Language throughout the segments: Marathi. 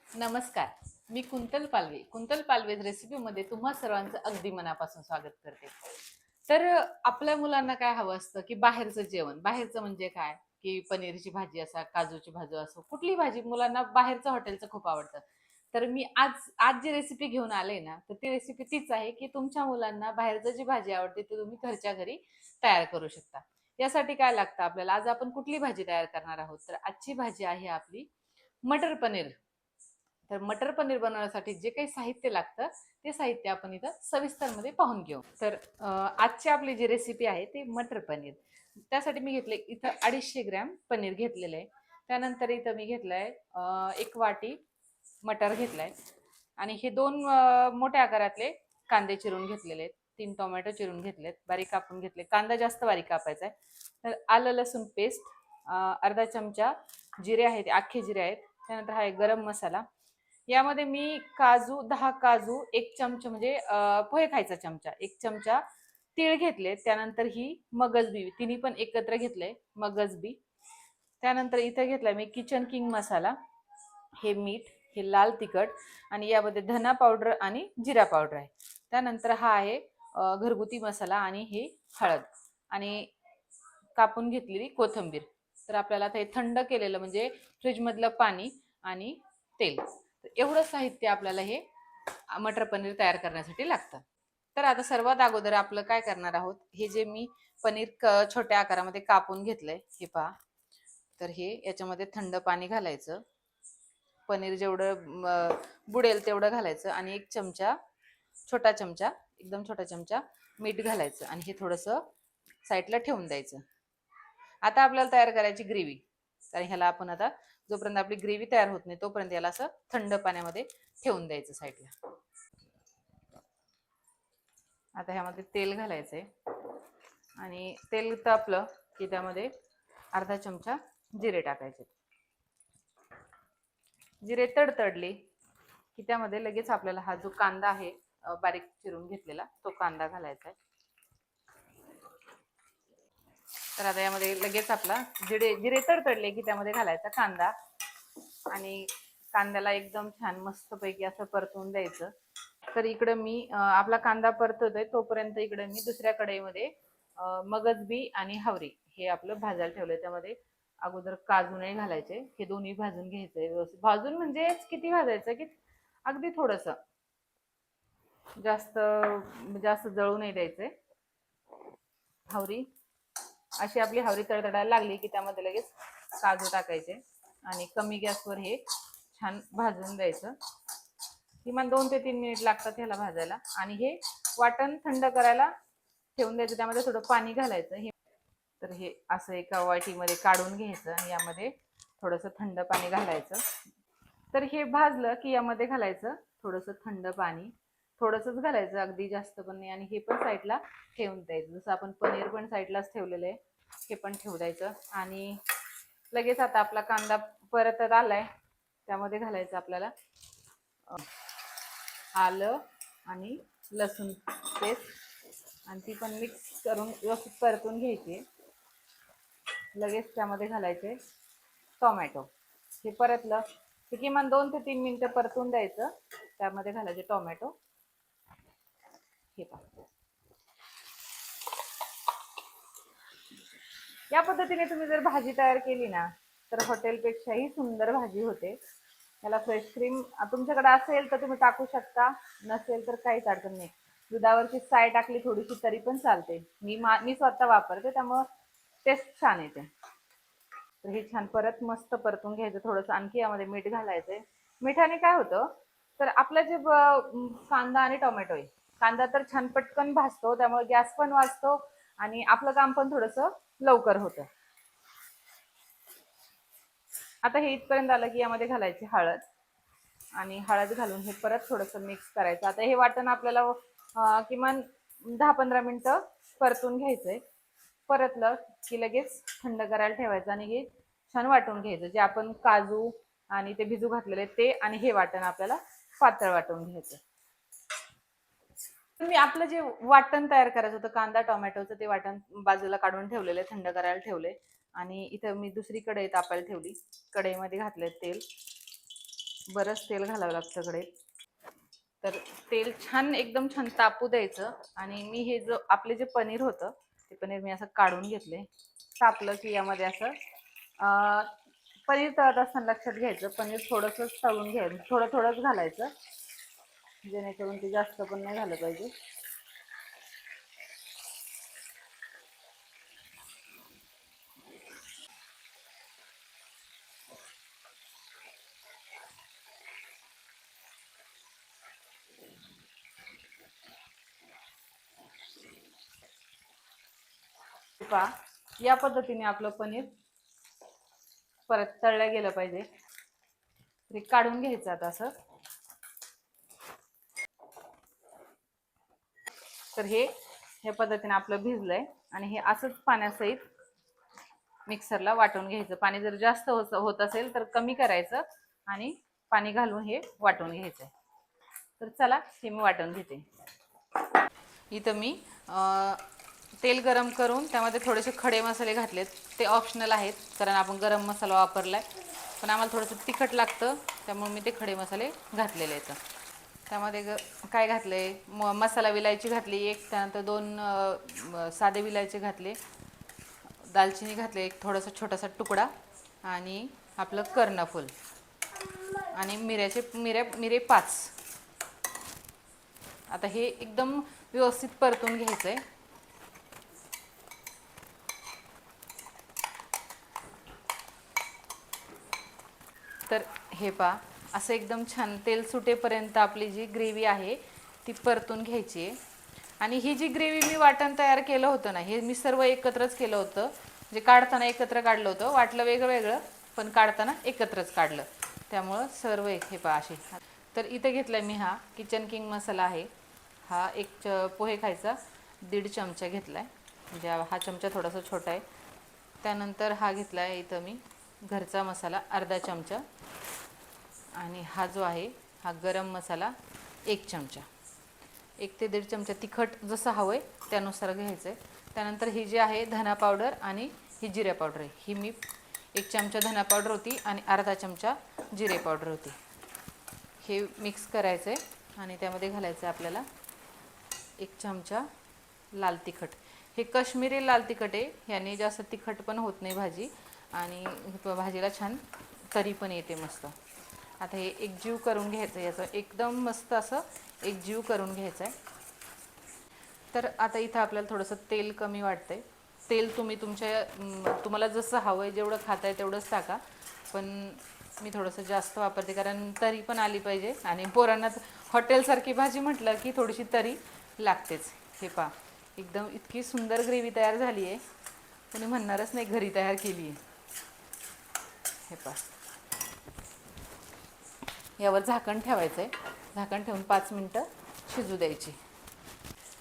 नमस्कार. मी कुंतल पालवे. कुंतल पालवे रेसिपीमध्ये तुम्हा सर्वांचं अगदी मनापासून स्वागत करते. तर आपल्या मुलांना काय हवं असतं, की बाहेरचं जेवण. बाहेरचं म्हणजे काय? की पनीरची भाजी असा, काजूची भाजी असो, कुठलीही भाजी मुलांना बाहेरचं हॉटेलचं खूप आवडतं. तर मी आज आज जी रेसिपी घेऊन आले ना, तर ती रेसिपी तीच आहे, की तुमच्या मुलांना बाहेरचं जी भाजी आवडते, ती तुम्ही घरच्या घरी तयार करू शकता. यासाठी काय लागतं आपल्याला? आज आपण कुठली भाजी तयार करणार आहोत? तर आजची भाजी आहे आपली मटर पनीर. तर मटर पनीर बनवण्यासाठी जे काही साहित्य लागतं ते साहित्य आपण इथं सविस्तरमध्ये पाहून घेऊ. तर आजची आपली जी रेसिपी आहे ती मटर पनीर. त्यासाठी मी घेतले इथं 250 ग्रॅम पनीर घेतलेलं आहे. त्यानंतर इथं मी घेतलंय 1 वाटी मटर घेतलाय आणि हे 2 मोठ्या आकारातले कांदे चिरून घेतलेले आहेत. 3 टोमॅटो चिरून घेतलेत, बारीक कापून घेतले. कांदा जास्त बारीक कापायचा आहे. तर आलं लसूण पेस्ट, अर्धा चमचा जिरे आहेत, अख्खे जिरे आहेत. त्यानंतर हा एक गरम मसाला. यामध्ये मी काजू 10 काजू, 1 चमचा म्हणजे पोहे खायचा चमचा, 1 चमचा तीळ घेतले. त्यानंतर ही मगज बी तिन्ही पण एकत्र घेतले मगज बी. त्यानंतर इथे घेतलाय मी किचन किंग मसाला, हे मीठ, हे लाल तिखट आणि यामध्ये धना पावडर आणि जिरा पावडर आहे. त्यानंतर हा आहे घरगुती मसाला आणि हे हळद आणि कापून घेतलेली कोथिंबीर. तर आपल्याला आता हे थंड केलेलं म्हणजे फ्रीज मधलं पाणी आणि तेल. तर एवढं साहित्य आपल्याला हे मटर पनीर तयार करण्यासाठी लागतं. तर आता सर्वात अगोदर आपलं काय करणार आहोत, हे जे मी पनीर छोट्या आकारामध्ये कापून घेतलंय हे पहा. तर हे याच्यामध्ये थंड पाणी घालायचं. पनीर जेवढं बुडेल तेवढं घालायचं आणि 1 चमचा, छोटा चमचा, एकदम छोटा चमचा मीठ घालायचं आणि हे थोडंसं साईडला ठेवून द्यायचं. आता आपल्याला तयार करायची ग्रेव्ही. तर ह्याला आपण आता जोपर्यंत आपली ग्रेव्ही तयार होत नाही तोपर्यंत याला असं थंड पाण्यामध्ये ठेवून द्यायचं साईडला. आता ह्यामध्ये तेल घालायचंय आणि तेल तापलं की त्यामध्ये अर्धा चमचा जिरे टाकायचे. जिरे तडतडले की त्यामध्ये लगेच आपल्याला हा जो कांदा आहे बारीक चिरून घेतलेला तो कांदा घालायचा आहे. तर आता यामध्ये लगेच आपला जिरे तडतडले की त्यामध्ये घालायचा कांदा आणि कांद्याला एकदम छान मस्तपैकी असं परतवून द्यायचं. तर इकडं मी आपला कांदा परततोय तोपर्यंत इकडे मी दुसऱ्या कढईमध्ये मगज बी आणि हावरी हे आपलं भाजायला ठेवलंय. त्यामध्ये अगोदर काजू नाही घालायचे, हे दोन्ही भाजून घ्यायचंय व्यवस्थित. भाजून म्हणजे किती भाजायचं की अगदी थोडस, जास्त जास्त जळू नाही द्यायचंय. हावरी अशी आपली हावरी तडतडायला लागली की त्यामध्ये लगेच काजू टाकायचे आणि कमी गॅसवर हे छान भाजून द्यायचं. किमान 2 ते 3 मिनिट लागतात ह्याला भाजायला आणि हे वाटण थंड करायला ठेवून द्यायचं. त्यामध्ये थोडं पाणी घालायचं. हे तर हे असं एका वाटीमध्ये काढून घ्यायचं आणि यामध्ये थोडंसं थंड पाणी घालायचं. तर हे भाजलं की यामध्ये घालायचं थोडंसं थंड पाणी, थोडंसंच घालायचं, अगदी जास्त पण नाही. आणि हे पण साईडला ठेवून द्यायचं. जसं आपण पनीर पण साईडलाच ठेवलेलं आहे हे पण ठेवू द्यायचं. आणि लगेच आता आपला कांदा परतत आलाय त्यामध्ये घालायचं आपल्याला आलं आणि लसूण पेस्ट आणि ती पण मिक्स करून व्यवस्थित परतून घ्यायची. लगेच त्यामध्ये घालायचे टोमॅटो. हे परतलं की किमान 2 ते 3 मिनिटं परतून द्यायचं. त्यामध्ये घालायचे टोमॅटो. हे पहा, या पद्धतीने तुम्ही जर भाजी तयार केली ना तर हॉटेलपेक्षाही सुंदर भाजी होते. याला फ्रेश क्रीम तुमच्याकडे असेल तर तुम्ही टाकू शकता, नसेल तर काहीच अडचण नाही. दुधावरची साय टाकली थोडीशी तरी पण चालते. मी स्वतः वापरते त्यामुळं टेस्ट छान येते. तर हे छान परत मस्त परतून घ्यायचं. थोडंसं आणखी यामध्ये मीठ घालायचंय. मिठाने काय होतं तर आपलं जे कांदा आणि टोमॅटो आहे, कांदा तर छान पटकन भाजतो त्यामुळे गॅस पण वाचतो आणि आपलं काम पण थोडंसं लवकर होतं. आता हे इथपर्यंत आलं की यामध्ये घालायची हळद आणि हळद घालून हे परत थोडंसं मिक्स करायचं. आता हे वाटण आपल्याला किमान 10-15 मिनिटं परतून घ्यायचंय. परतलं की लगेच थंड करायला ठेवायचं आणि हे छान वाटून घ्यायचं. जे आपण काजू आणि ते भिजू घातलेले ते आणि हे वाटण आपल्याला पातळ वाटून घ्यायचं. मी आपलं जे वाटण तयार करायचं होतं कांदा टोमॅटोचं ते वाटण बाजूला काढून ठेवलेलं आहे, थंड करायला ठेवले. आणि इथं मी दुसरी कढई तापायला ठेवली. कढईमध्ये घातले तेल बरंच तेल घालावं लागतं कढईत. तर तेल छान एकदम छान तापू द्यायचं. आणि मी हे जो आपले जे पनीर होतं ते पनीर मी असं काढून घेतले. तापलं की यामध्ये असं पनीर तळत असताना लक्षात घ्यायचं, पनीर थोडंसं तळून घ्यायचं, थोडं थोडंच घालायचं, जेणेकरून ते जास्त पण नाही झालं पाहिजे. पहा, या पद्धतीने आपलं पनीर परत तळलं गेलं पाहिजे. ते काढून घ्यायचं आता असं. तर हे ह्या पद्धतीने आपलं भिजलंय आणि हे असंच पाण्यासहित मिक्सरला वाटून घ्यायचं. पाणी जर जास्त होत असेल तर कमी करायचं आणि पाणी घालून हे वाटून घ्यायचंय. तर चला हे मी वाटून घेते. इथं मी तेल गरम करून त्यामध्ये थोडेसे खडे मसाले घातलेत. ते ऑप्शनल आहेत कारण आपण गरम मसाला वापरलाय, पण आम्हाला थोडंसं तिखट लागतं त्यामुळे मी ते खडे मसाले घातलेले आहेत. त्यामध्ये काय घातले, मसाला विलायची घातली एक, त्यानंतर 2 साधे विलायची घातले, दालचिनी घातले एक थोडासा छोटासा तुकडा, आणि आपलं कर्णफूल, आणि मिरे 5. आता हे एकदम व्यवस्थित परतून घ्यायचंय. तर हे पहा, असं एकदम छान तेल सुटेपर्यंत आपली जी ग्रेव्ही आहे ती परतून घ्यायची आहे. आणि ही जी ग्रेव्ही मी वाटण तयार केलं होतं ना, हे मी सर्व एकत्रच केलं होतं. म्हणजे काढताना एकत्र काढलं होतं, वाटलं वेगळं वेगळं पण काढताना एकत्रच काढलं, त्यामुळं सर्व एक. हे पहा असे. तर इथे घेतला मी हा किचन किंग मसाला आहे. हा एक पोहे खायचा 1.5 चमचा घेतला आहे, म्हणजे हा चमचा थोडासा छोटा आहे. त्यानंतर हा घेतला आहे इथं मी घरचा मसाला अर्धा चमचा, आणि हा जो आहे हा गरम मसाला 1 चमचा. 1 ते 1.5 चमचा तिखट जसं हवं आहे त्यानुसार घ्यायचं आहे. त्यानंतर ही जी आहे धना पावडर आणि ही जिरे पावडर आहे. ही मी 1 चमचा धना पावडर होती आणि अर्धा चमचा जिरे पावडर होती. हे मिक्स करायचं आहे आणि त्यामध्ये घालायचं आहे आपल्याला 1 चमचा लाल तिखट. हे काश्मीरी लाल तिखट आहे, ह्याने जास्त तिखट पण होत नाही भाजी, आणि भाजीला छान तरी पण येते मस्त. आता हे एकजीव करून घ्यायचं, याचं एकदम मस्त असं एकजीव करून घ्यायचं आहे. तर आता इथं आपल्याला थोडंसं तेल कमी वाटतंय. तेल तुम्ही तुम्हाला जसं हवं आहे, जेवढं खाताय तेवढंच टाका, पण मी थोडंसं जास्त वापरते कारण तरी पण आली पाहिजे, आणि पोरांना हॉटेलसारखी भाजी म्हटलं की थोडीशी तरी लागतेच. हे पहा, एकदम इतकी सुंदर ग्रेव्ही तयार झाली आहे, कोणी म्हणणारच नाही घरी तयार केली आहे. हे पहा, यावर झाकण ठेवायचं आहे. झाकण ठेवून 5 मिनटं शिजू द्यायची.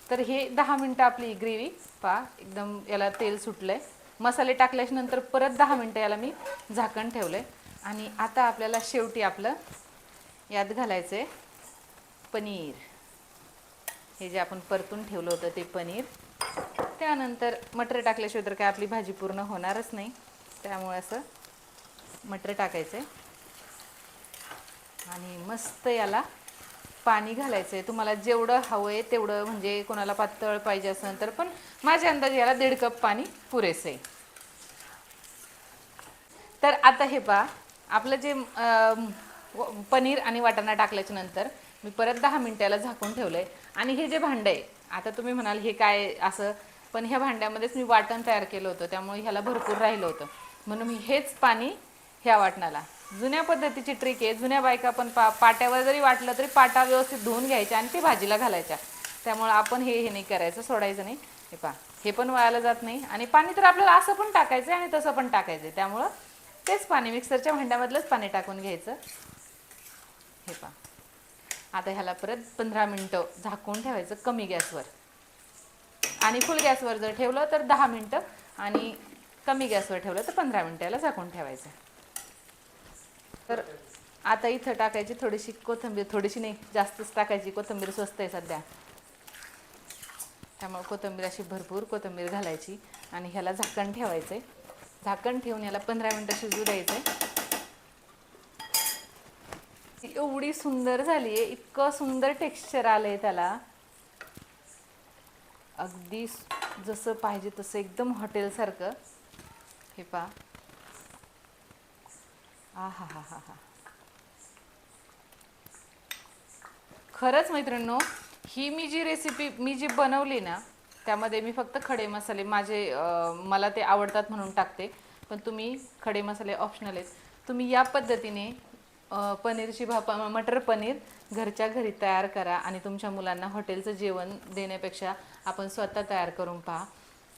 तर हे 10 मिनटं आपली ग्रेव्ही पहा एकदम याला तेल सुटलं आहे. मसाले टाकल्याच्या नंतर परत 10 मिनटं याला मी झाकण ठेवलं आहे. आणि आता आपल्याला शेवटी आपलं यात घालायचं आहे पनीर. हे जे आपण परतून ठेवलं होतं ते पनीर. त्यानंतर मटर टाकल्याशिवाय तर काय आपली भाजी पूर्ण होणारच नाही, त्यामुळे असं मटर टाकायचं आहे. आणि मस्त याला पाणी घालायचं आहे. तुम्हाला जेवढं हवं आहे तेवढं, म्हणजे कोणाला पातळ पाहिजे असेल तर, पण माझ्या अंदाजे याला 1.5 कप पाणी पुरेसं आहे. तर आता हे पहा, आपलं जे पनीर आणि वाटाणा टाकल्याच्या नंतर मी परत 10 मिनिटाला झाकून ठेवलं आहे. आणि हे जे भांडं आहे, आता तुम्ही म्हणाल हे काय असं, पण ह्या भांड्यामध्येच मी वाटण तयार केलं होतं, त्यामुळे ह्याला भरपूर राहिलं होतं, म्हणून मी हेच पाणी ह्या वाटणाला. जुन्या पद्धतीची ट्रिक आहे. जुन्या बायका पण पाट्यावर जरी वाटलं तरी पाटा व्यवस्थित धुवून घ्यायच्या आणि ते भाजीला घालायच्या. त्यामुळे आपण हे नाही करायचं, सोडायचं नाही. हे पहा, हे पण वायाला जात नाही. आणि पाणी तर आपल्याला असं पण टाकायचं आहे आणि तसं पण टाकायचं आहे, त्यामुळं तेच पाणी मिक्सरच्या भांड्यामधलंच पाणी टाकून घ्यायचं. हे पहा, आता ह्याला परत 15 मिनटं झाकून ठेवायचं कमी गॅसवर. आणि फुल गॅसवर जर ठेवलं तर 10 मिनटं, आणि कमी गॅसवर ठेवलं तर 15 मिनटाला झाकून ठेवायचं. तर आता इथं टाकायची थोडीशी कोथिंबीर, थोडीशी नाही जास्तच टाकायची, कोथिंबीर स्वस्त आहे सध्या, त्यामुळे कोथिंबीर अशी भरपूर कोथिंबीर घालायची. आणि ह्याला झाकण ठेवायचं आहे. झाकण ठेवून याला 15 मिनटं शिजू द्यायचं आहे. एवढी सुंदर झाली आहे, इतकं सुंदर टेक्स्चर आलंय त्याला, अगदी जसं पाहिजे तसं एकदम हॉटेलसारखं. हे पहा, आ हा हा हा हा. खरंच मैत्रिणींनो, ही मी जी रेसिपी मी जी बनवली ना, त्यामध्ये मी फक्त खडे मसाले माझे मला ते आवडतात म्हणून टाकते. पण तुम्ही खडे मसाले ऑप्शनल आहेत. तुम्ही या पद्धतीने पनीरची मटर पनीर घरच्या घरी तयार करा आणि तुमच्या मुलांना हॉटेलचं जेवण देण्यापेक्षा आपण स्वतः तयार करून पहा.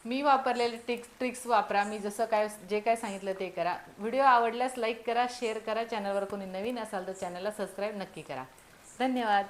मी वापरलेले ट्रिक्स वापरा. मी जसं काय जे काय सांगितलं ते करा. व्हिडिओ आवडल्यास लाईक करा, शेअर करा. चॅनलवर कोणी नवीन असाल तर चॅनलला सबस्क्राईब नक्की करा. धन्यवाद.